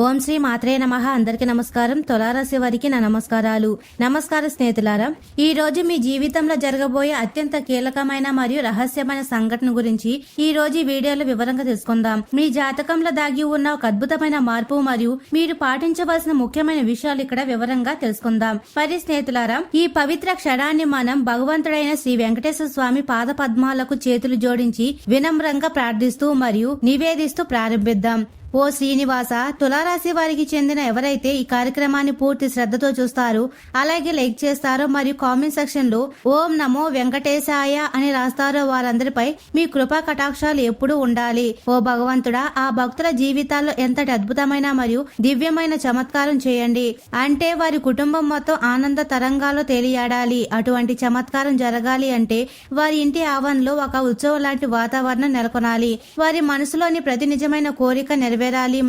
ఓం శ్రీ మాత్రే నమః. అందరికీ నమస్కారం. తులారాశి వారికి నా నమస్కారాలు. నమస్కారం స్నేహితులారా, ఈ రోజు మీ జీవితంలో జరగబోయే అత్యంత కీలకమైన మరియు రహస్యమైన సంఘటన గురించి ఈ రోజు ఈ వీడియోలో వివరంగా తెలుసుకుందాం. మీ జాతకంలో దాగి ఉన్న ఒక అద్భుతమైన మార్పు మరియు మీరు పాటించవలసిన ముఖ్యమైన విషయాలు ఇక్కడ వివరంగా తెలుసుకుందాం. మరి స్నేహితులారా, ఈ పవిత్ర క్షణాన్ని మనం భగవంతుడైన శ్రీ వెంకటేశ్వర స్వామి పాద పద్మాలకు చేతులు జోడించి వినమ్రంగా ప్రార్థిస్తూ మరియు నివేదిస్తూ ప్రారంభిద్దాం. ఓ శ్రీనివాస, తులారాశి వారికి చెందిన ఎవరైతే ఈ కార్యక్రమాన్ని పూర్తి శ్రద్ధతో చూస్తారో, అలాగే లైక్ చేస్తారో మరియు కామెంట్ సెక్షన్ లో ఓం నమో వెంకటేశాయ అని రాస్తారో వారందరిపై మీ కృపా కటాక్షాలు ఎప్పుడూ ఉండాలి. ఓ భగవంతుడా, ఆ భక్తుల జీవితాల్లో ఎంతటి అద్భుతమైన మరియు దివ్యమైన చమత్కారం చేయండి. అంటే వారి కుటుంబం మొత్తం ఆనంద తరంగాల్లో తేలియాడాలి. అటువంటి చమత్కారం జరగాలి అంటే వారి ఇంటి ఆవరణలో ఒక ఉత్సవం లాంటి వాతావరణం నెలకొనాలి. వారి మనసులోని ప్రతి నిజమైన కోరిక నెరవేరాలి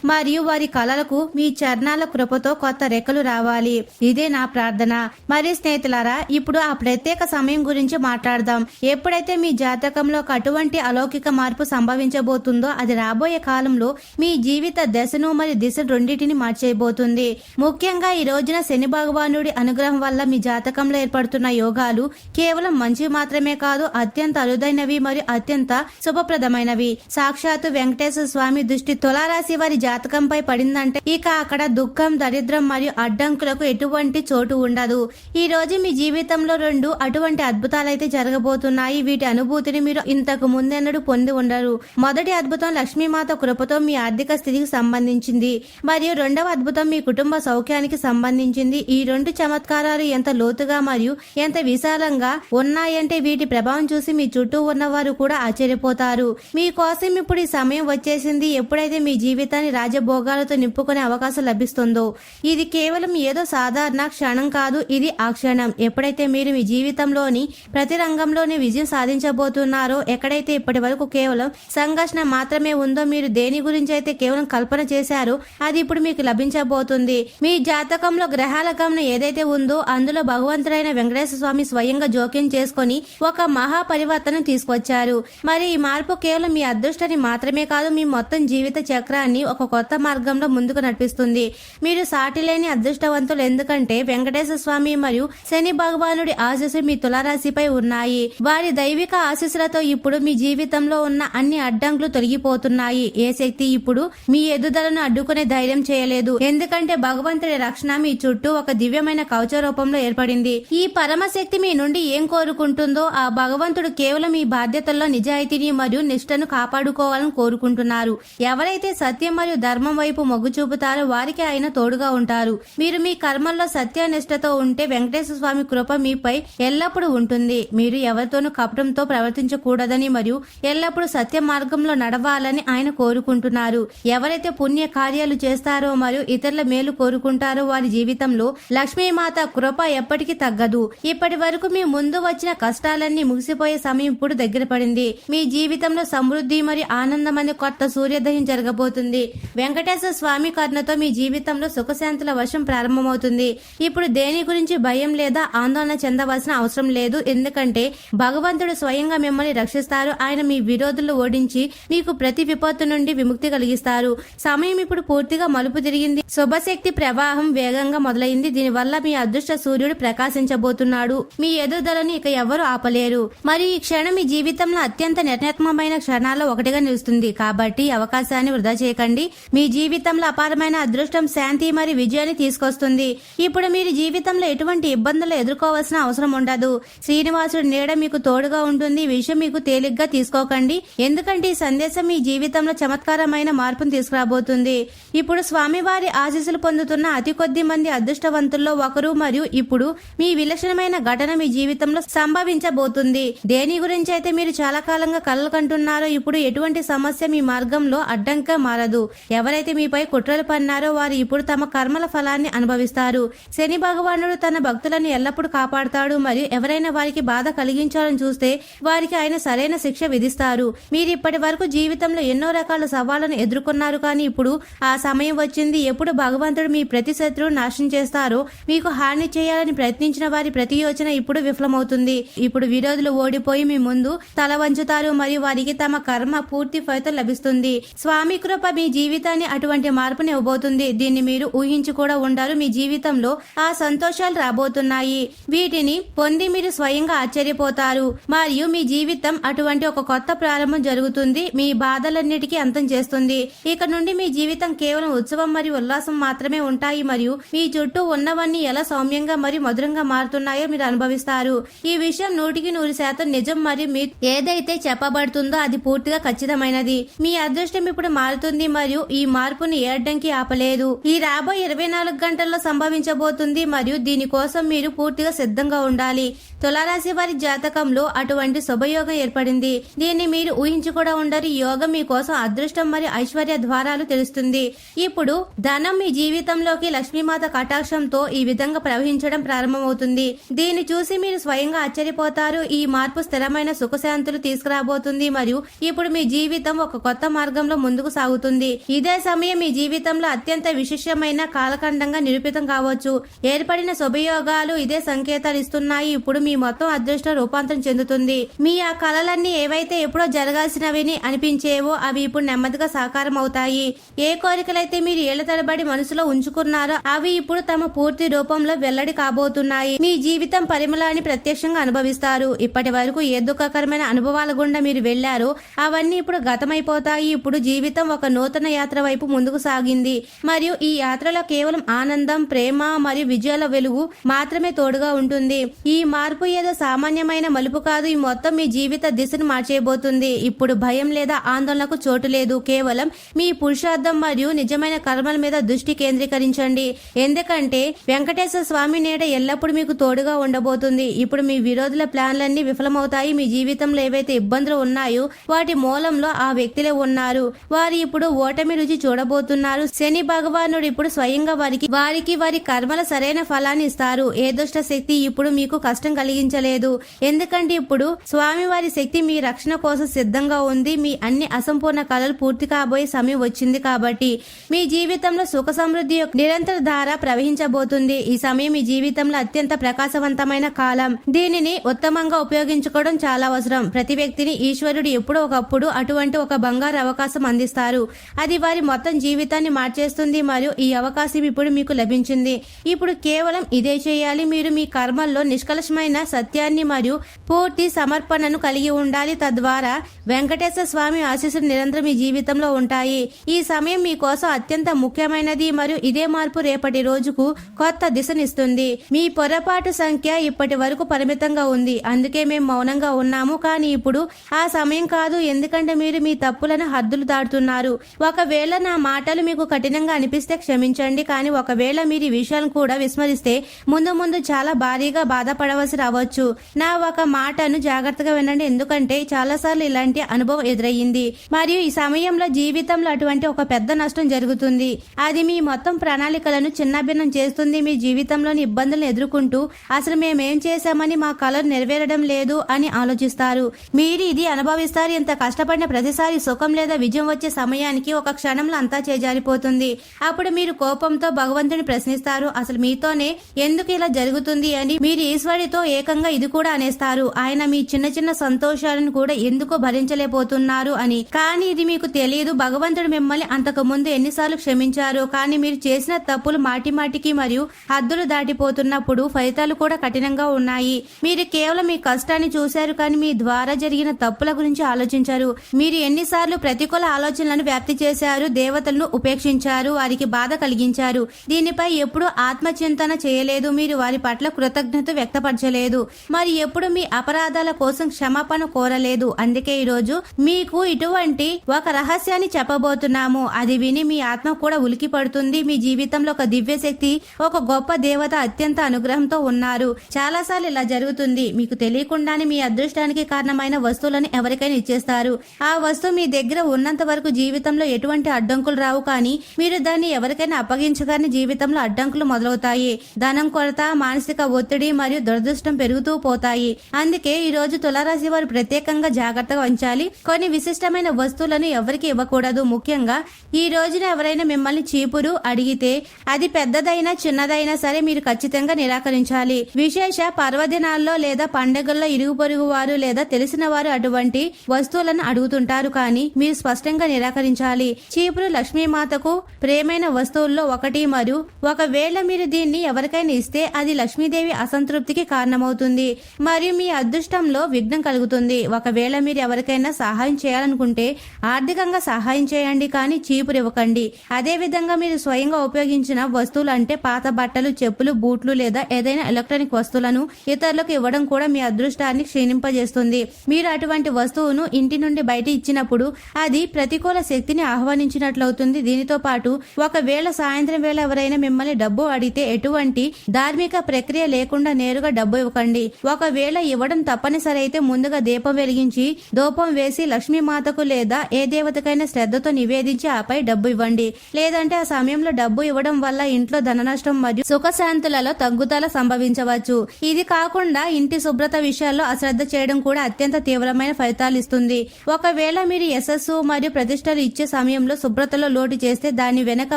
మరియు వారి కలలకు మీ చరణాల కృపతో కొత్త రెక్కలు రావాలి. ఇదే నా ప్రార్థన. మరి స్నేహితులారా, ఇప్పుడు ఆ ప్రత్యేక సమయం గురించి మాట్లాడదాం. ఎప్పుడైతే మీ జాతకంలో అటువంటి అలౌకిక మార్పు సంభవించబోతుందో అది రాబోయే కాలంలో మీ జీవిత దశను మరియు దిశ రెండింటిని మార్చేయబోతుంది. ముఖ్యంగా ఈ రోజున శని భగవానుడి అనుగ్రహం వల్ల మీ జాతకంలో ఏర్పడుతున్న యోగాలు కేవలం మంచి మాత్రమే కాదు, అత్యంత అరుదైనవి మరియు అత్యంత శుభప్రదమైనవి. సాక్షాత్తు వెంకటేశ్వర స్వామి దృష్టి తులారాశి వారి జాతకంపై పడిందంటే ఇక అక్కడ దుఃఖం, దరిద్రం మరియు అడ్డంకులకు ఎటువంటి చోటు ఉండదు. ఈ రోజు మీ జీవితంలో రెండు అటువంటి అద్భుతాలైతే జరగబోతున్నాయి. వీటి అనుభూతిని మీరు ఇంతకు ముందెన్నడూ పొంది ఉండరు. మొదటి అద్భుతం లక్ష్మీమాత కృపతో మీ ఆర్థిక స్థితికి సంబంధించింది మరియు రెండవ అద్భుతం మీ కుటుంబ సౌఖ్యానికి సంబంధించింది. ఈ రెండు చమత్కారాలు ఎంత లోతుగా మరియు ఎంత విశాలంగా ఉన్నాయంటే వీటి ప్రభావం చూసి మీ చుట్టూ ఉన్నవారు కూడా ఆశ్చర్యపోతారు. మీకోసం ఇప్పుడు ఈ సమయం వచ్చేసింది. ఎప్పుడైతే మీ జీవితాన్ని రాజభోగాలతో నింపుకునే అవకాశం లభిస్తుందో, ఇది కేవలం ఏదో సాధారణ క్షణం కాదు, ఇది ఆ క్షణం. ఎప్పుడైతే మీరు మీ జీవితంలోని ప్రతి రంగంలోని విజయం సాధించబోతున్నారో, ఎక్కడైతే ఇప్పటి వరకు కేవలం సంఘర్షణ మాత్రమే ఉందో, మీరు దేని గురించి అయితే కేవలం కల్పన చేశారో అది ఇప్పుడు మీకు లభించబోతుంది. మీ జాతకంలో గ్రహాల గమనం ఏదైతే ఉందో అందులో భగవంతుడైన వెంకటేశ్వర స్వామి స్వయంగా జోక్యం చేసుకుని ఒక మహా పరివర్తన తీసుకొచ్చారు. మరి ఈ మార్పు కేవలం మీ అదృష్టాన్ని మాత్రమే కాదు, మీ మొత్తం జీవిత చక్రాన్ని ఒక కొత్త మార్గంలో ముందుకు నడిపిస్తుంది. మీరు సాటిలేని అదృష్టవంతులు, ఎందుకంటే వెంకటేశ్వర స్వామి మరియు శని భగవానుడి ఆశీస్సులు మీ తులారాశిపై ఉన్నాయి. వారి దైవిక ఆశీస్సులతో ఇప్పుడు మీ జీవితంలో ఉన్న అన్ని అడ్డంకులు తొలగిపోతున్నాయి. ఏ శక్తి ఇప్పుడు మీ ఎదుగుదలను అడ్డుకునే ధైర్యం చేయలేదు, ఎందుకంటే భగవంతుడి రక్షణ మీ చుట్టూ ఒక దివ్యమైన కవచ రూపంలో ఏర్పడింది. ఈ పరమశక్తి మీ నుండి ఏం కోరుకుంటుందో ఆ భగవంతుడు కేవలం మీ బాధ్యతల్లో నిజాయితీని మరియు నిష్ఠను కాపాడుకోవాలని కోరుకుంటున్నారు. ఎవరైతే సత్యం మరియు ధర్మం వైపు మొగ్గు చూపుతారో వారికి ఆయన తోడుగా ఉంటారు. మీరు మీ కర్మల్లో సత్యనిష్టతో ఉంటే వెంకటేశ్వర స్వామి కృప మీపై ఎల్లప్పుడూ ఉంటుంది. మీరు ఎవరితోనూ కపటంతో ప్రవర్తించకూడదని మరియు ఎల్లప్పుడూ సత్య మార్గంలో నడవాలని ఆయన కోరుకుంటున్నారు. ఎవరైతే పుణ్య కార్యాలు చేస్తారో మరియు ఇతరుల మేలు కోరుకుంటారో వారి జీవితంలో లక్ష్మీమాత కృప ఎప్పటికీ తగ్గదు. ఇప్పటి వరకు మీ ముందు వచ్చిన కష్టాలన్నీ ముగిసిపోయే సమయం ఇప్పుడు దగ్గర పడింది. మీ జీవితంలో సమృద్ధి మరియు ఆనందం అనే కొత్త సూర్యోదయం జరగబోతుంది. వెంకటేశ్వర స్వామి కరుణతో మీ జీవితంలో సుఖశాంతుల వర్షం ప్రారంభమవుతుంది. ఇప్పుడు దేని గురించి భయం లేదా ఆందోళన చెందవలసిన అవసరం లేదు, ఎందుకంటే భగవంతుడు స్వయంగా మిమ్మల్ని రక్షిస్తారు. ఆయన మీ విరోధులు ఓడించి మీకు ప్రతి విపత్తు నుండి విముక్తి కలిగిస్తారు. సమయం ఇప్పుడు పూర్తిగా మలుపు తిరిగింది. శుభశక్తి ప్రవాహం వేగంగా మొదలైంది. దీనివల్ల మీ అదృష్ట సూర్యుడు ప్రకాశించబోతున్నాడు. మీ ఎదుగుదలను ఇక ఎవరు ఆపలేరు. మరి ఈ క్షణం మీ జీవితంలో అత్యంత నిర్ణయాత్మకమైన క్షణాల్లో ఒకటిగా నిలుస్తుంది. కాబట్టి అవకాశాన్ని వృధా చేయకండి. మీ జీవితంలో అపారమైన అదృష్టం, శాంతి మరియు విజయాన్ని తీసుకొస్తుంది. ఇప్పుడు మీరు జీవితంలో ఎటువంటి ఇబ్బందులు ఎదుర్కోవాల్సిన అవసరం ఉండదు. శ్రీనివాసుడి నీడ మీకు తోడుగా ఉంటుంది. ఈ విషయం మీకు తేలిగ్గా తీసుకోకండి, ఎందుకంటే ఈ సందేశం మీ జీవితంలో చమత్కారమైన మార్పును తీసుకురాబోతుంది. ఇప్పుడు స్వామివారి ఆశీస్సులు పొందుతున్న అతి కొద్ది మంది అదృష్టవంతుల్లో ఒకరు మరియు ఇప్పుడు మీ విలక్షణమైన ఘటన మీ జీవితంలో సంభవించబోతుంది. దేని గురించి అయితే మీరు చాలా కాలంగా కలలు కంటున్నారో ఇప్పుడు ఎటువంటి సమస్య మీ మార్గంలో అడ్డంగా మారదు. ఎవరైతే మీపై కుట్రలు పన్నారో వారు ఇప్పుడు తమ కర్మల ఫలాన్ని అనుభవిస్తారు. శని భగవానుడు తన భక్తులను ఎల్లప్పుడూ కాపాడుతాడు మరియు ఎవరైనా వారికి బాధ కలిగించాలని చూస్తే వారికి ఆయన సరైన శిక్ష విధిస్తారు. మీరు ఇప్పటి వరకు జీవితంలో ఎన్నో రకాల సవాళ్లను ఎదుర్కొన్నారు, కానీ ఇప్పుడు ఆ సమయం వచ్చింది ఎప్పుడు భగవంతుడు మీ ప్రతి శత్రువు నాశనం చేస్తారో, మీకు హాని చేయాలని ప్రయత్నించిన వారి ప్రతి యోచన ఇప్పుడు విఫలమవుతుంది. ఇప్పుడు విరోధులు ఓడిపోయి మీ ముందు తల వంచుతారు మరియు వారికి తమ కర్మ పూర్తి ఫలితం లభిస్తుంది. స్వామి కృప అపరూప మీ జీవితాన్ని అటువంటి మార్పుని ఇవ్వబోతుంది. దీన్ని మీరు ఊహించి కూడా ఉండరు. మీ జీవితంలో ఆ సంతోషాలు రాబోతున్నాయి. వీటిని పొంది మీరు స్వయంగా ఆశ్చర్యపోతారు మరియు మీ జీవితం అటువంటి ఒక కొత్త ప్రారంభం జరుగుతుంది. మీ బాధలన్నిటికీ అంతం చేస్తుంది. ఇక నుండి మీ జీవితం కేవలం ఉత్సవం మరియు ఉల్లాసం మాత్రమే ఉంటాయి మరియు మీ చుట్టూ ఉన్నవన్నీ ఎలా సౌమ్యంగా మరియు మధురంగా మారుతున్నాయో మీరు అనుభవిస్తారు. ఈ విషయం 100% నిజం మరియు మీరు ఏదైతే చెప్పబడుతుందో అది పూర్తిగా ఖచ్చితమైనది. మీ అదృష్టం ఇప్పుడు మారుతుంది మరియు ఈ మార్పుని ఏ అడ్డంకి ఆపలేదు. ఈ రాబోయే 24 గంటల్లో సంభవించబోతుంది మరియు దీనికోసం మీరు పూర్తిగా సిద్ధంగా ఉండాలి. తులారాశి వారి జాతకంలో అటువంటి శుభయోగం ఏర్పడింది. దీన్ని మీరు ఊహించి కూడా ఉండరు. ఈ యోగం మీకోసం అదృష్టం మరియు ఐశ్వర్య ద్వారాలు తెలుస్తుంది. ఇప్పుడు ధనం మీ జీవితంలోకి లక్ష్మీమాత కటాక్షంతో ఈ విధంగా ప్రవహించడం ప్రారంభమవుతుంది. దీన్ని చూసి మీరు స్వయంగా ఆశ్చర్యపోతారు. ఈ మార్పు స్థిరమైన సుఖశాంతులు తీసుకురాబోతుంది మరియు ఇప్పుడు మీ జీవితం ఒక కొత్త మార్గంలో ముందుకు సాగుతుంది. ఇదే సమయం మీ జీవితంలో అత్యంత విశేషమైన కాలఖండంగా నిరూపితం కావచ్చు. ఏర్పడిన శుభయోగాలు ఇదే సంకేతాలు ఇస్తున్నాయి. ఇప్పుడు మీ మొత్తం అదృష్టం రూపాంతరం చెందుతుంది. మీ ఆ కలలన్నీ ఏవైతే ఎప్పుడో జరగాల్సినవి అనిపించేవో అవి ఇప్పుడు నెమ్మదిగా సాకారం అవుతాయి. ఏ కోరికలైతే మీరు ఏళ్ల తరబడి మనసులో ఉంచుకున్నారో అవి ఇప్పుడు తమ పూర్తి రూపంలో వెల్లడి కాబోతున్నాయి. మీ జీవితం పరిమళాన్ని ప్రత్యక్షంగా అనుభవిస్తారు. ఇప్పటి వరకు ఏ దుఃఖకరమైన అనుభవాల గుండా మీరు వెళ్లారో అవన్నీ ఇప్పుడు గతమైపోతాయి. ఇప్పుడు జీవితం ఒక నూతన యాత్ర వైపు ముందుకు సాగింది మరియు ఈ యాత్రలో కేవలం ఆనందం, ప్రేమ మరియు విజయాల వెలుగు మాత్రమే తోడుగా ఉంటుంది. ఈ మార్పు ఏదో సామాన్యమైన మలుపు కాదు. ఈ మొత్తం మీ జీవిత దిశను మార్చేయబోతుంది. ఇప్పుడు భయం లేదా ఆందోళనకు చోటు లేదు. కేవలం మీ పురుషార్థం మరియు నిజమైన కర్మల మీద దృష్టి కేంద్రీకరించండి. ఎందుకంటే వెంకటేశ్వర స్వామి నీడ ఎల్లప్పుడూ మీకు తోడుగా ఉండబోతుంది. ఇప్పుడు మీ విరోధుల ప్లాన్లన్నీ విఫలమవుతాయి. మీ జీవితంలో ఏవైతే ఇబ్బందులు ఉన్నాయో వాటి మూలంలో ఆ వ్యక్తులే ఉన్నారు. వారు ఇప్పుడు ఓటమి రుచి చూడబోతున్నారు. శని భగవానుడు ఇప్పుడు స్వయంగా వారికి వారి కర్మల సరైన ఫలాన్ని ఇస్తారు. ఏ దుష్ట శక్తి ఇప్పుడు మీకు కష్టం కలిగించలేదు. ఎందుకంటే ఇప్పుడు స్వామి వారి శక్తి మీ రక్షణ కోసం సిద్ధంగా ఉంది. మీ అన్ని అసంపూర్ణ కళలు పూర్తి కాబోయే సమయం వచ్చింది కాబట్టి మీ జీవితంలో సుఖ సమృద్ధి యొక్క నిరంతర ధార ప్రవహించబోతుంది. ఈ సమయం మీ జీవితంలో అత్యంత ప్రకాశవంతమైన కాలం. దీనిని ఉత్తమంగా ఉపయోగించుకోవడం చాలా అవసరం. ప్రతి వ్యక్తిని ఈశ్వరుడు ఎప్పుడో ఒకప్పుడు అటువంటి ఒక బంగారు అవకాశం అందిస్తారు. అది వారి మొత్తం జీవితాన్ని మార్చేస్తుంది మరియు ఈ అవకాశం ఇప్పుడు మీకు లభించింది. ఇప్పుడు కేవలం ఇదే చేయాలి. మీరు మీ కర్మల్లో నిష్కలషమైన సత్యాన్ని మరియు పూర్తి సమర్పణను కలిగి ఉండాలి. తద్వారా వెంకటేశ్వర స్వామి ఆశీస్సులు నిరంతరం మీ జీవితంలో ఉంటాయి. ఈ సమయం మీకోసం అత్యంత ముఖ్యమైనది మరియు ఇదే మార్పు రేపటి రోజుకు కొత్త దిశనిస్తుంది. మీ పొరపాటు సంఖ్య ఇప్పటి వరకు పరిమితంగా ఉంది. అందుకే మేము మౌనంగా ఉన్నాము. కానీ ఇప్పుడు ఆ సమయం కాదు. ఎందుకంటే మీరు మీ తప్పులను హద్దులు దాటుతున్నారు. ఒకవేళ నా మాటలు మీకు కఠినంగా అనిపిస్తే క్షమించండి. కానీ ఒకవేళ మీరు ఈ విషయాలను కూడా విస్మరిస్తే ముందు ముందు చాలా భారీగా బాధపడవలసి రావచ్చు. నా ఒక మాటను జాగ్రత్తగా వినండి. ఎందుకంటే చాలాసార్లు ఇలాంటి అనుభవం ఎదురయ్యింది మరియు ఈ సమయంలో జీవితంలో అటువంటి ఒక పెద్ద నష్టం జరుగుతుంది. అది మీ మొత్తం ప్రణాళికలను చిన్నభిన్నం చేస్తుంది. మీ జీవితంలోని ఇబ్బందులను ఎదుర్కొంటూ అసలు మేమేం చేశామని మా కలలు నెరవేరడం లేదు అని ఆలోచిస్తారు. మీరు ఇది అనుభవిస్తారు. ఎంత కష్టపడిన ప్రతిసారి సుఖం లేదా విజయం వచ్చే సమయానికి ఒక క్షణంలో అంతా చేజారిపోతుంది. అప్పుడు మీరు కోపంతో భగవంతుని ప్రశ్నిస్తారు. అసలు మీతోనే ఎందుకు ఇలా జరుగుతుంది అని. మీరు ఈశ్వరుడితో ఏకంగా ఇది కూడా అనేస్తారు. ఆయన మీ చిన్న చిన్న సంతోషాలను కూడా ఎందుకు భరించలేకపోతున్నారు అని. కానీ ఇది మీకు తెలియదు. భగవంతుడు మిమ్మల్ని అంతకు ముందు ఎన్నిసార్లు క్షమించారు. కానీ మీరు చేసిన తప్పులు మాటిమాటికి మరియు హద్దులు దాటిపోతున్నప్పుడు ఫలితాలు కూడా కఠినంగా ఉన్నాయి. మీరు కేవలం మీ కష్టాన్ని చూశారు కానీ మీ ద్వారా జరిగిన తప్పుల గురించి ఆలోచించారు. మీరు ఎన్నిసార్లు ప్రతికూల ఆలోచనలను వ్యాప్తి చేశారు. దేవతలను ఉపేక్షించారు. వారికి బాధ కలిగించారు. దీనిపై ఎప్పుడూ ఆత్మచింతన చేయలేదు. మీరు వారి పట్ల కృతజ్ఞత వ్యక్తపరచలేదు. మరి ఎప్పుడు మీ అపరాధాల కోసం క్షమాపణ కోరలేదు. అందుకే ఈరోజు మీకు ఇటువంటి ఒక రహస్యాన్ని చెప్పబోతున్నాము. అది విని మీ ఆత్మ కూడా ఉలికి పడుతుంది. మీ జీవితంలో ఒక దివ్య శక్తి, ఒక గొప్ప దేవత అత్యంత అనుగ్రహంతో ఉన్నారు. చాలాసార్లు ఇలా జరుగుతుంది. మీకు తెలియకుండానే మీ అదృష్టానికి కారణమైన వస్తువులను ఎవరికైనా ఇచ్చేస్తారు. ఆ వస్తువు మీ దగ్గర ఉన్నంత వరకు జీవితంలో ఎటువంటి అడ్డంకులు రావు. కానీ మీరు దాన్ని ఎవరికైనా అప్పగించగానే జీవితంలో అడ్డంకులు మొదలవుతాయి. ధనం కొరత, మానసిక ఒత్తిడి మరియు దురదృష్టం పెరుగుతూ పోతాయి. అందుకే ఈ రోజు తులారాశి వారు ప్రత్యేకంగా జాగ్రత్తగా ఉంచాలి. కొన్ని విశిష్టమైన వస్తువులను ఎవరికి ఇవ్వకూడదు. ముఖ్యంగా ఈ రోజున ఎవరైనా మిమ్మల్ని చీపురు అడిగితే అది పెద్దదైనా చిన్నదైనా సరే మీరు ఖచ్చితంగా నిరాకరించాలి. విశేష పర్వదినాల్లో లేదా పండుగల్లో ఇరుగు పొరుగు వారు లేదా తెలిసిన వారు అటువంటి వస్తువులను అడుగుతుంటారు. కానీ మీరు స్పష్టంగా నిరాకరించాలి. స్వీకరించాలి. చీపురు లక్ష్మీమాతకు ప్రేమైన వస్తువుల్లో ఒకటి మరియు ఒకవేళ మీరు దీన్ని ఎవరికైనా ఇస్తే అది లక్ష్మీదేవి అసంతృప్తికి కారణమవుతుంది మరియు మీ అదృష్టంలో విఘ్నం కలుగుతుంది. ఒకవేళ మీరు ఎవరికైనా సహాయం చేయాలనుకుంటే ఆర్థికంగా సహాయం చేయండి, కానీ చీపురు ఇవ్వకండి. అదే విధంగా మీరు స్వయంగా ఉపయోగించిన వస్తువులు అంటే పాత బట్టలు, చెప్పులు, బూట్లు లేదా ఏదైనా ఎలక్ట్రానిక్ వస్తువులను ఇతరులకు ఇవ్వడం కూడా మీ అదృష్టాన్ని క్షీణింపజేస్తుంది. మీరు అటువంటి వస్తువును ఇంటి నుండి బయట ఇచ్చినప్పుడు అది ప్రతికూల శక్తిని ఆహ్వానించినట్లవుతుంది. దీనితో పాటు ఒకవేళ సాయంత్రం వేళ ఎవరైనా మిమ్మల్ని డబ్బు అడిగితే ఎటువంటి ధార్మిక ప్రక్రియ లేకుండా నేరుగా డబ్బు ఇవ్వకండి. ఒకవేళ ఇవ్వడం తప్పనిసరి అయితే ముందుగా దీపం వెలిగించి ధూపం వేసి లక్ష్మీమాతకు లేదా ఏ దేవతకైనా శ్రద్ధతో నివేదించి ఆపై డబ్బు ఇవ్వండి. లేదంటే ఆ సమయంలో డబ్బు ఇవ్వడం వల్ల ఇంట్లో ధన నష్టం మరియు సుఖశాంతులలో తగ్గుదల సంభవించవచ్చు. ఇది కాకుండా ఇంటి శుభ్రత విషయాల్లో అశ్రద్ధ చేయడం కూడా అత్యంత తీవ్రమైన ఫలితాలు ఇస్తుంది. ఒకవేళ మీరు యశస్సు మరియు ప్రతిష్టలు ఇచ్చే సమయంలో శుభ్రతలో లోటు చేస్తే దాని వెనక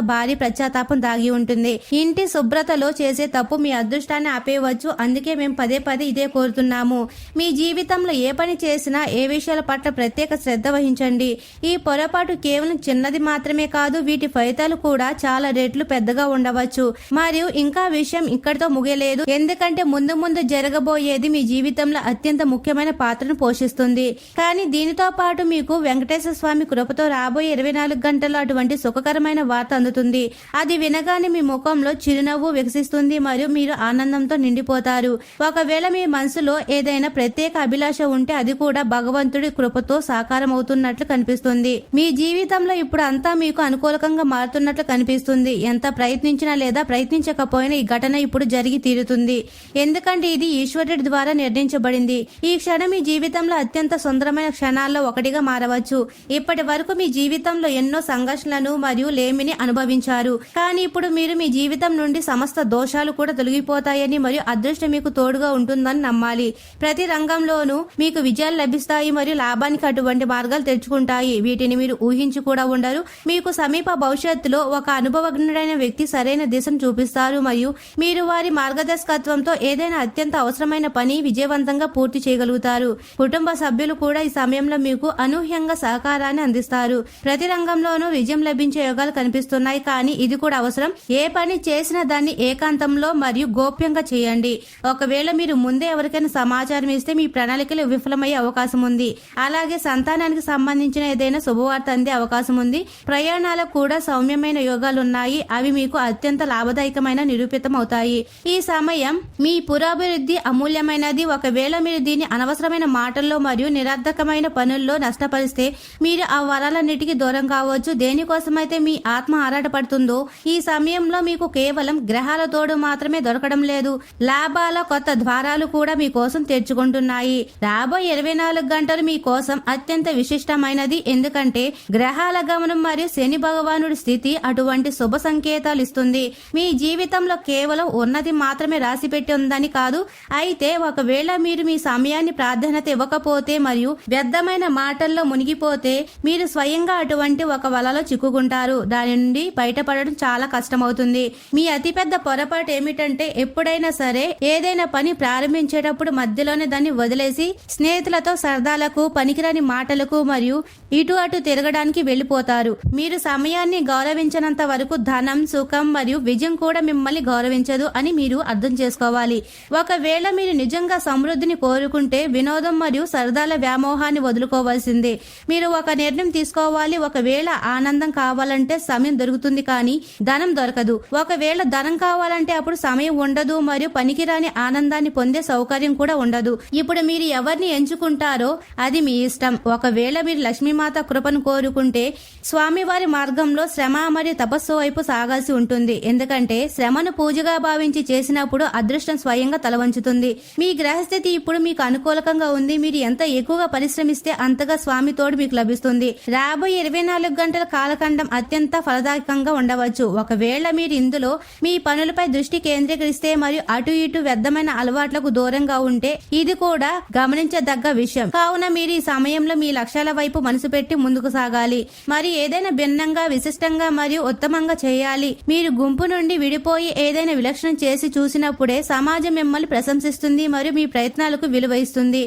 భారీ పశ్చాత్తాపం దాగి ఉంటుంది. ఇంటి శుభ్రతలో చేసే తప్పు మీ అదృష్టాన్ని ఆపేయవచ్చు. అందుకే మేము పదే పదే ఇదే కోరుతున్నాము. మీ జీవితంలో ఏ పని చేసినా ఏ విషయాల పట్ల ప్రత్యేక శ్రద్ధ వహించండి. ఈ పొరపాటు కేవలం చిన్నది మాత్రమే కాదు, వీటి ఫలితాలు కూడా చాలా రెట్లు పెద్దగా ఉండవచ్చు. మరియు ఇంకా విషయం ఇక్కడితో ముగియలేదు, ఎందుకంటే ముందు ముందు జరగబోయేది మీ జీవితంలో అత్యంత ముఖ్యమైన పాత్రను పోషిస్తుంది. కానీ దీనితో పాటు మీకు వెంకటేశ్వర స్వామి కృపతో రాబోయే 24 గంటల్లో అటువంటి సుఖకరమైన వార్త అందుతుంది. అది వినగానే మీ ముఖంలో చిరునవ్వు వికసిస్తుంది మరియు మీరు ఆనందంతో నిండిపోతారు. ఒకవేళ మీ మనసులో ఏదైనా ప్రత్యేక అభిలాష ఉంటే అది కూడా భగవంతుడి కృపతో సాకారం అవుతున్నట్లు కనిపిస్తుంది. మీ జీవితంలో ఇప్పుడు అంతా మీకు అనుకూలంగా మారుతున్నట్లు కనిపిస్తుంది. ఎంత ప్రయత్నించినా లేదా ప్రయత్నించకపోయినా ఈ ఘటన ఇప్పుడు జరిగి తీరుతుంది, ఎందుకంటే ఇది ఈశ్వరుడి ద్వారా నిర్ణయించబడింది. ఈ క్షణం మీ జీవితంలో అత్యంత సుందరమైన క్షణాల్లో ఒకటిగా మారవచ్చు. ఇప్పటి వరకు మీ జీవితంలో ఎన్నో సంఘర్షణలను మరియు లేమిని అనుభవించారు, కానీ ఇప్పుడు మీరు మీ జీవితం నుండి సమస్త దోషాలు కూడా తొలగిపోతాయని మరియు అదృష్టం మీకు తోడుగా ఉంటుందని నమ్మాలి. ప్రతి రంగంలోనూ మీకు విజయాలు లభిస్తాయి మరియు లాభానికి అటువంటి మార్గాలు తెరుచుకుంటాయి. వీటిని మీరు ఊహించి కూడా ఉండరు. మీకు సమీప భవిష్యత్తులో ఒక అనుభవజ్ఞుడైన వ్యక్తి సరైన దిశను చూపిస్తారు మరియు మీరు వారి మార్గదర్శకత్వంతో ఏదైనా అత్యంత అవసరమైన పని విజయవంతంగా పూర్తి చేయగలుగుతారు. కుటుంబ సభ్యులు కూడా ఈ సమయంలో మీకు అనూహ్యంగా సహకారాన్ని అందిస్తారు. ప్రతి రంగంలోనూ విజయం లభించే యోగాలు కనిపిస్తున్నాయి, కానీ ఇది కూడా అవసరం. ఏ పని చేసినా దాన్ని ఏకాంతంలో మరియు గోప్యంగా చేయండి. ఒకవేళ మీరు ముందే ఎవరికైనా సమాచారం ఇస్తే మీ ప్రణాళికలు విఫలమయ్యే అవకాశం ఉంది. అలాగే సంతానానికి సంబంధించిన ఏదైనా శుభవార్త అందే అవకాశం ఉంది. ప్రయాణాలకు కూడా సౌమ్యమైన యోగాలు ఉన్నాయి, అవి మీకు అత్యంత లాభదాయకమైన నిరూపితం అవుతాయి. ఈ సమయం మీ పురోభివృద్ధి అమూల్యమైనది. ఒకవేళ మీరు దీన్ని అనవసరమైన మాటల్లో మరియు నిరర్ధకమైన పనుల్లో నష్టపరిస్తే మీరు ఆ వరాలన్నిటికీ దూరం కావచ్చు. దేనికోసమైతే మీ ఆత్మ ఆరాటపడుతుందో ఈ సమయంలో మీకు కేవలం గ్రహాల తోడు మాత్రమే దొరకడం లేదు, లాభాల కొత్త ద్వారాలు కూడా మీకోసం తెరుచుకుంటున్నాయి. రాబోయే 24 గంటలు మీకోసం అత్యంత విశిష్టమైనది, ఎందుకంటే గ్రహాల గమనం మరియు శని భగవానుడి స్థితి అటువంటి శుభ సంకేతాలు ఇస్తుంది. మీ జీవితంలో కేవలం ఉన్నది మాత్రమే రాసిపెట్టి ఉందని కాదు. అయితే ఒకవేళ మీరు మీ సమయాన్ని ప్రాధాన్యత ఇవ్వకపోతే మరియు వ్యర్థమైన మాటల్లో మునిగిపోతే మీరు స్వయంగా అటువంటి ఒక వలలో చిక్కుకుంటారు. దాని నుండి బయటపడడం చాలా కష్టమవుతుంది. మీ అతిపెద్ద పొరపాటు ఏమిటంటే ఎప్పుడైనా సరే ఏదైనా పని ప్రారంభించేటప్పుడు మధ్యలోనే దాన్ని వదిలేసి స్నేహితులతో సరదాలకు, పనికిరాని మాటలకు మరియు ఇటు అటు తిరగడానికి వెళ్లిపోతారు. మీరు సమయాన్ని గౌరవించినంత వరకు ధనం, సుఖం మరియు విజయం కూడా మిమ్మల్ని గౌరవించదు అని మీరు అర్థం చేసుకోవాలి. ఒకవేళ మీరు నిజంగా సమృద్ధిని కోరుకుంటే వినోదం మరియు సరదాల వ్యామోహాన్ని వదులుకోవాల్సిందే. మీరు ఒక నిర్ణయం తీసుకోవాలి. ఒకవేళ ఆనందం కావాలంటే సమయం దొరుకుతుంది, కానీ ధనం దొరకదు. ఒకవేళ ధనం కావాలంటే అప్పుడు సమయం ఉండదు మరియు పనికిరాని ఆనందాన్ని పొందే సౌకర్యం కూడా ఉండదు. ఇప్పుడు మీరు ఎవరిని ఎంచుకుంటారో అది మీ ఇష్టం. ఒకవేళ మీరు లక్ష్మీమాత కృపను కోరుకుంటే స్వామివారి మార్గంలో శ్రమ మరియు తపస్సు వైపు సాగాల్సి ఉంటుంది, ఎందుకంటే శ్రమను పూజగా భావించి చేసినప్పుడు అదృష్టం స్వయంగా తలవంచుతుంది. మీ గ్రహస్థితి ఇప్పుడు మీకు అనుకూలంగా ఉంది. మీరు ఎంత ఎక్కువగా పరిశ్రమిస్తే అంతగా స్వామి తోడు మీకు లభిస్తుంది. రాబోయే 24 గంటల కాలఖండం అత్యంత ఫలదాయకంగా ఉండవచ్చు. ఒకవేళ మీరు ఇందులో మీ పనులపై దృష్టి కేంద్రీకరిస్తే మరియు అటు ఇటు వ్యర్థమైన అలవాట్లకు దూరంగా ఉంటే ఇది కూడా గమనించదగ్గ విషయం. కావున మీరు ఈ సమయంలో మీ లక్ష్యాల వైపు మనసు పెట్టి ముందుకు సాగాలి. మరి ఏదైనా భిన్నంగా, విశిష్టంగా మరియు ఉత్తమంగా చేయాలి. మీరు గుంపు నుండి విడిపోయి ఏదైనా విలక్షణం చేసి చూసినప్పుడే సమాజం మిమ్మల్ని ప్రశంసిస్తుంది మరియు మీ ప్రయత్నాలకు విలువ ఇస్తుంది.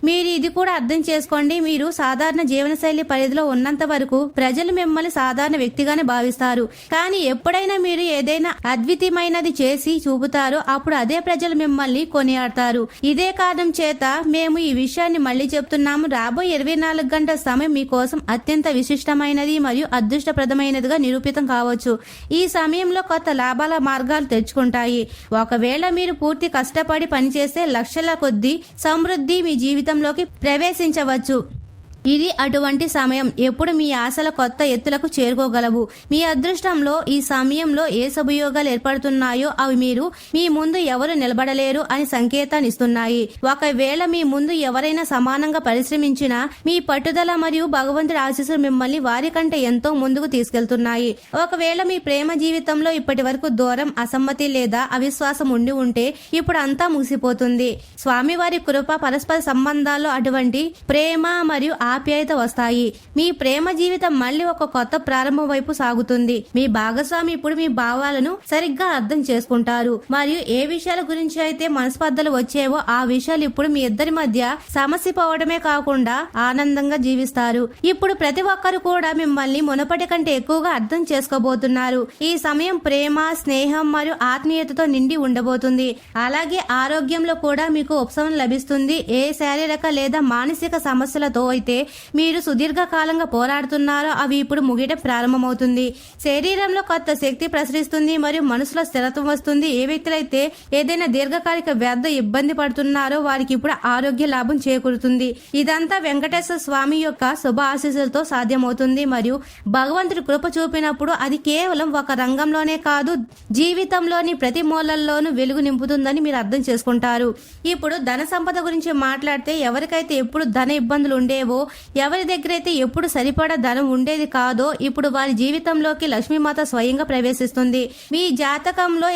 మీరు ఇది కూడా అర్థం చేసుకోండి, మీరు సాధారణ జీవనశైలి పరిధిలో ఉన్నంత వరకు ప్రజలు మిమ్మల్ని సాధారణ వ్యక్తిగానే భావిస్తారు. కానీ ఎప్పుడైనా మీరు ఏదైనా అద్వితీయమైనది చేసి చూపుతారో అప్పుడు అదే ప్రజలు మిమ్మల్ని కొనియాడతారు. ఇదే కారణం చేత మేము ఈ విషయాన్ని మళ్ళీ చెప్తున్నాము. రాబోయే 24 గంటల సమయం మీకోసం అత్యంత విశిష్టమైనది మరియు అదృష్టప్రదమైనదిగా నిరూపితం కావచ్చు. ఈ సమయంలో కొత్త లాభాల మార్గాలు తెచ్చుకుంటాయి. ఒకవేళ మీరు పూర్తి కష్టపడి పనిచేస్తే లక్షల కొద్దీ సమృద్ధి మీ జీవితంలోకి ప్రవేశించవచ్చు. ఇది అటువంటి సమయం. ఎప్పుడు మీ ఆశల కొత్త ఎత్తులకు చేరుకోగలవు. మీ అదృష్టంలో ఈ సమయంలో ఏ శుభయోగాలు ఏర్పడుతున్నాయో అవి మీరు మీ ముందు ఎవరు నిలబడలేరు అని సంకేతాన్ని ఇస్తున్నాయి. ఒకవేళ మీ ముందు ఎవరైనా సమానంగా పరిశ్రమించినా మీ పట్టుదల మరియు భగవంతుడి ఆశీస్సులు మిమ్మల్ని వారి కంటే ఎంతో ముందుకు తీసుకెళ్తున్నాయి. ఒకవేళ మీ ప్రేమ జీవితంలో ఇప్పటి వరకు దూరం, అసమ్మతి లేదా అవిశ్వాసం ఉండి ఉంటే ఇప్పుడు అంతా ముగిసిపోతుంది. స్వామివారి కృప, పరస్పర సంబంధాల్లో అటువంటి ప్రేమ మరియు ఆప్యాయత వస్తాయి. మీ ప్రేమ జీవితం మళ్ళీ ఒక కొత్త ప్రారంభం వైపు సాగుతుంది. మీ భాగస్వామి ఇప్పుడు మీ భావాలను సరిగ్గా అర్థం చేసుకుంటారు మరియు ఏ విషయాల గురించి అయితే మనస్పర్ధలు వచ్చేవో ఆ విషయాలు ఇప్పుడు మీ ఇద్దరి మధ్య సమస్య పోవడమే కాకుండా ఆనందంగా జీవిస్తారు. ఇప్పుడు ప్రతి ఒక్కరు కూడా మిమ్మల్ని మునపటి కంటే ఎక్కువగా అర్థం చేసుకోబోతున్నారు. ఈ సమయం ప్రేమ, స్నేహం మరియు ఆత్మీయతతో నిండి ఉండబోతుంది. అలాగే ఆరోగ్యంలో కూడా మీకు ఉపశమనం లభిస్తుంది. ఏ శారీరక లేదా మానసిక సమస్యలతో అయితే మీరు సుదీర్ఘకాలంగా పోరాడుతున్నారో అవి ఇప్పుడు ముగియడం ప్రారంభమవుతుంది. శరీరంలో కొత్త శక్తి ప్రసరిస్తుంది మరియు మనసులో స్థిరత్వం వస్తుంది. ఏ వ్యక్తులైతే ఏదైనా దీర్ఘకాలిక వ్యాధి ఇబ్బంది పడుతున్నారో వారికి ఇప్పుడు ఆరోగ్య లాభం చేకూరుతుంది. ఇదంతా వెంకటేశ్వర స్వామి యొక్క శుభ ఆశీస్సులతో సాధ్యమవుతుంది మరియు భగవంతుడి కృప చూపినప్పుడు అది కేవలం ఒక రంగంలోనే కాదు, జీవితంలోని ప్రతి మూలల్లోనూ వెలుగు నింపుతుందని మీరు అర్థం చేసుకుంటారు. ఇప్పుడు ధన సంపద గురించి మాట్లాడితే ఎవరికైతే ఎప్పుడు ధన ఇబ్బందులు ఉండేవో, ఎవరి దగ్గరైతే ఎప్పుడు సరిపడా ధనం ఉండేది కాదో ఇప్పుడు వారి జీవితంలోకి లక్ష్మీమాత స్వయంగా ప్రవేశిస్తుంది. మీ జాతకంలో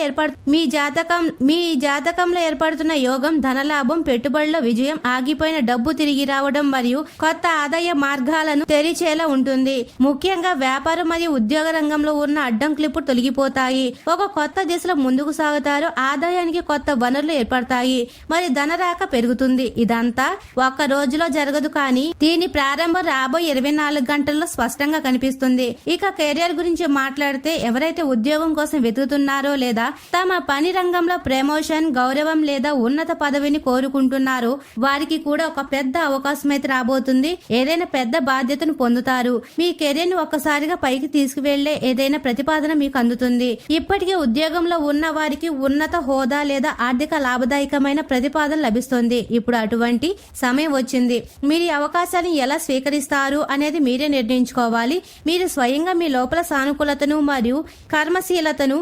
ఏర్పడుతున్న యోగం, ధనలాభం, పెట్టుబడిలో విజయం, ఆగిపోయిన డబ్బు తిరిగి రావడం మరియు కొత్త ఆదాయ మార్గాలను తెరిచేలా ఉంటుంది. ముఖ్యంగా వ్యాపారం మరియు ఉద్యోగ రంగంలో ఉన్న అడ్డంకులు ఇప్పుడు తొలగిపోతాయి. ఒక కొత్త దిశలో ముందుకు సాగుతారు. ఆదాయానికి కొత్త వనరులు ఏర్పడతాయి మరి ధనరాక పెరుగుతుంది. ఇదంతా ఒక్క రోజులో జరగదు, కానీ దీని ప్రారంభం రాబోయే 24 గంటల్లో స్పష్టంగా కనిపిస్తుంది. ఇక కెరియర్ గురించి మాట్లాడితే ఎవరైతే ఉద్యోగం కోసం వెతుకుతున్నారో లేదా తమ పని రంగంలో ప్రమోషన్, గౌరవం లేదా ఉన్నత పదవిని కోరుకుంటున్నారో వారికి కూడా ఒక పెద్ద అవకాశం అయితే రాబోతుంది. ఏదైనా పెద్ద బాధ్యతను పొందుతారు. మీ కెరియర్ ను ఒక్కసారిగా పైకి తీసుకువెళ్లే ఏదైనా ప్రతిపాదన మీకు అందుతుంది. ఇప్పటికే ఉద్యోగంలో ఉన్న వారికి ఉన్నత హోదా లేదా ఆర్థిక లాభదాయకమైన ప్రతిపాదన లభిస్తుంది. ఇప్పుడు అటువంటి సమయం వచ్చింది. మీరు ఈ అవకాశాన్ని ఎలా స్వీకరిస్తారు అనేది మీరే నిర్ణయించుకోవాలి. మీరు స్వయంగా మీ లోపల సానుకూలతను మరియు కర్మశీలతను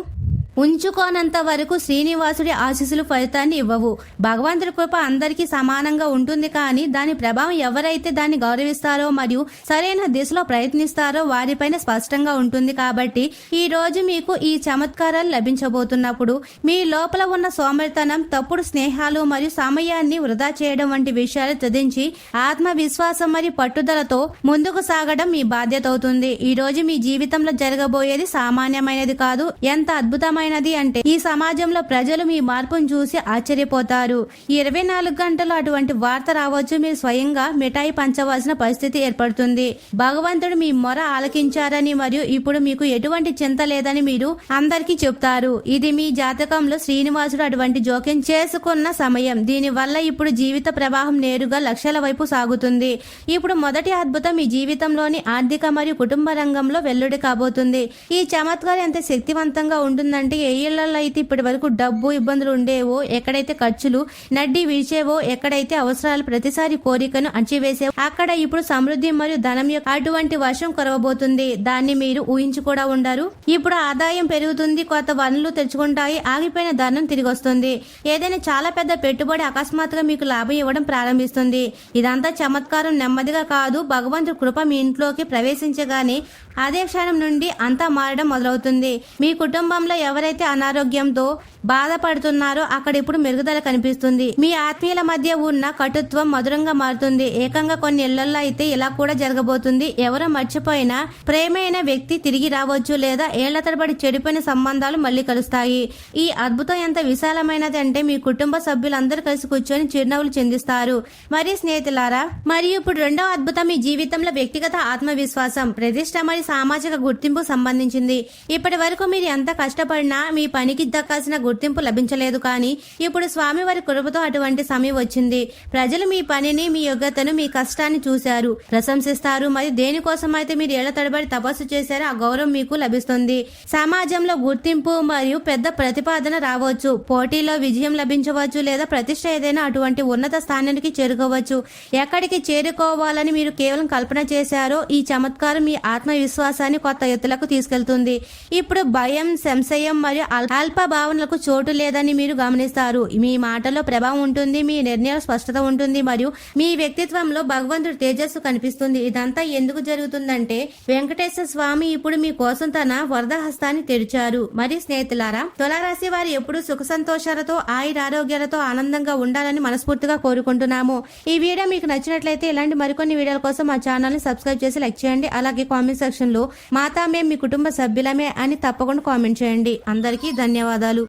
ఉంచుకోనంత వరకు శ్రీనివాసుడి ఆశీస్సులు ఫలితాన్ని ఇవ్వవు. భగవంతుడి కృప అందరికీ సమానంగా ఉంటుంది, కానీ దాని ప్రభావం ఎవరైతే దాన్ని గౌరవిస్తారో మరియు సరైన దిశలో ప్రయత్నిస్తారో వారిపైన స్పష్టంగా ఉంటుంది. కాబట్టి ఈ రోజు మీకు ఈ చమత్కారాలు లభించబోతున్నప్పుడు మీ లోపల ఉన్న సోమరితనం, తప్పుడు స్నేహాలు మరియు సమయాన్ని వృధా చేయడం వంటి విషయాలు త్యజించి ఆత్మవిశ్వాసం మరియు పట్టుదలతో ముందుకు సాగడం మీ బాధ్యత అవుతుంది. ఈ రోజు మీ జీవితంలో జరగబోయేది సామాన్యమైనది కాదు, ఎంత అద్భుతమైన అంటే ఈ సమాజంలో ప్రజలు మీ మార్పును చూసి ఆశ్చర్యపోతారు. ఈ 24 గంటలు అటువంటి వార్త రావచ్చు. మీరు స్వయంగా మిఠాయి పంచవలసిన పరిస్థితి ఏర్పడుతుంది. భగవంతుడు మీ మొర ఆలకించారని మరియు ఇప్పుడు మీకు ఎటువంటి చింత లేదని మీరు అందరికీ చెప్తారు. ఇది మీ జాతకంలో శ్రీనివాసుడు అటువంటి జోక్యం చేసుకున్న సమయం. దీనివల్ల ఇప్పుడు జీవిత ప్రవాహం నేరుగా లక్ష్యాల వైపు సాగుతుంది. ఇప్పుడు మొదటి అద్భుతం మీ జీవితంలోని ఆర్థిక మరియు కుటుంబ రంగంలో వెల్లుడి కాబోతుంది. ఈ చమత్కారం ఎంత శక్తివంతంగా ఉంటుందంటే ఏ ఇళ్లలో అయితే ఇప్పటి వరకు డబ్బు ఇబ్బందులు ఉండేవో, ఎక్కడైతే ఖర్చులు నడ్డి విడిచేవో, ఎక్కడైతే అవసరాలు ప్రతిసారి కోరికను అణచివేసేవో అక్కడ ఇప్పుడు సమృద్ధి మరియు ధనం యొక్క అటువంటి వర్షం కురవబోతుంది. దాన్ని మీరు ఊహించి కూడా ఉండరు. ఇప్పుడు ఆదాయం పెరుగుతుంది, కొత్త వనరులు తెచ్చుకుంటాయి, ఆగిపోయిన ధనం తిరిగి వస్తుంది. ఏదైనా చాలా పెద్ద పెట్టుబడి అకస్మాత్తుగా మీకు లాభం ఇవ్వడం ప్రారంభిస్తుంది. ఇదంతా చమత్కారం నెమ్మదిగా కాదు, భగవంతుడి కృప మీ ఇంట్లోకి ప్రవేశించగానే అదే క్షణం నుండి అంతా మారడం మొదలవుతుంది. మీ కుటుంబంలో ఎవరైతే అనారోగ్యంతో బాధపడుతున్నారో అక్కడ ఇప్పుడు మెరుగుదల కనిపిస్తుంది. మీ ఆత్మీయుల మధ్య ఉన్న కటుత్వం మధురంగా మారుతుంది. ఏకంగా కొన్ని ఇళ్లలో అయితే ఇలా కూడా జరగబోతుంది. ఎవరో మర్చిపోయినా ప్రేమైన వ్యక్తి తిరిగి రావచ్చు, లేదా ఏళ్ల తరబడి చెడిపోయిన సంబంధాలు మళ్ళీ కలుస్తాయి. ఈ అద్భుతం ఎంత విశాలమైనది అంటే మీ కుటుంబ సభ్యులందరూ కలిసి కూర్చొని చిరునవ్వులు చెందిస్తారు. మరి స్నేహితులారా, మరియు ఇప్పుడు రెండవ అద్భుతం మీ జీవితంలో వ్యక్తిగత ఆత్మవిశ్వాసం, ప్రతిష్ట మరియు సామాజిక గుర్తింపు సంబంధించింది. ఇప్పటి వరకు మీరు ఎంత కష్టపడినా మీ పనికి దక్కాల్సిన గుర్తింపు లభించలేదు, కానీ ఇప్పుడు స్వామి వారి కృపతో అటువంటి సమయం వచ్చింది. ప్రజలు మీ పనిని, మీ యోగ్యతను, మీ కష్టాన్ని చూశారు, ప్రశంసిస్తారు. మరియు దేనికోసం అయితే మీరు ఏళ్ల తడబడి తపస్సు చేశారో ఆ గౌరవం మీకు లభిస్తుంది. సమాజంలో గుర్తింపు మరియు పెద్ద ప్రతిపాదన రావచ్చు, పోటీలో విజయం లభించవచ్చు, లేదా ప్రతిష్ట ఏదైనా అటువంటి ఉన్నత స్థానానికి చేరుకోవచ్చు. ఎక్కడికి చేరుకోవాలని మీరు కేవలం కల్పన చేశారో ఈ చమత్కారం మీ ఆత్మవిశ్వాసాన్ని కొత్త ఎత్తులకు తీసుకెళ్తుంది. ఇప్పుడు భయం, సంశయం మరియు అల్ప భావనలకు చోటు లేదని మీరు గమనిస్తారు. మీ మాటలో ప్రభావం ఉంటుంది, మీ నిర్ణయాలు స్పష్టత ఉంటుంది, మరియు మీ వ్యక్తిత్వంలో భగవంతుడి తేజస్సు కనిపిస్తుంది. ఇదంతా ఎందుకు జరుగుతుందంటే వెంకటేశ్వర స్వామి ఇప్పుడు మీ కోసం తన వరద హస్తాన్ని తెరిచారు. మరి స్నేహితులారా, తులారాశి వారు ఎప్పుడు సుఖ సంతోషాలతో, ఆయురారోగ్యాలతో ఆనందంగా ఉండాలని మనస్ఫూర్తిగా కోరుకుంటున్నాము. ఈ వీడియో మీకు నచ్చినట్లయితే ఇలాంటి మరికొన్ని వీడియోల కోసం మా ఛానల్ ని సబ్స్క్రైబ్ చేసి లైక్ చేయండి. అలాగే కామెంట్ సెక్షన్ లో మాతా మేము మీ కుటుంబ సభ్యులమే అని తప్పకుండా కామెంట్ చేయండి. అందరికీ ధన్యవాదాలు.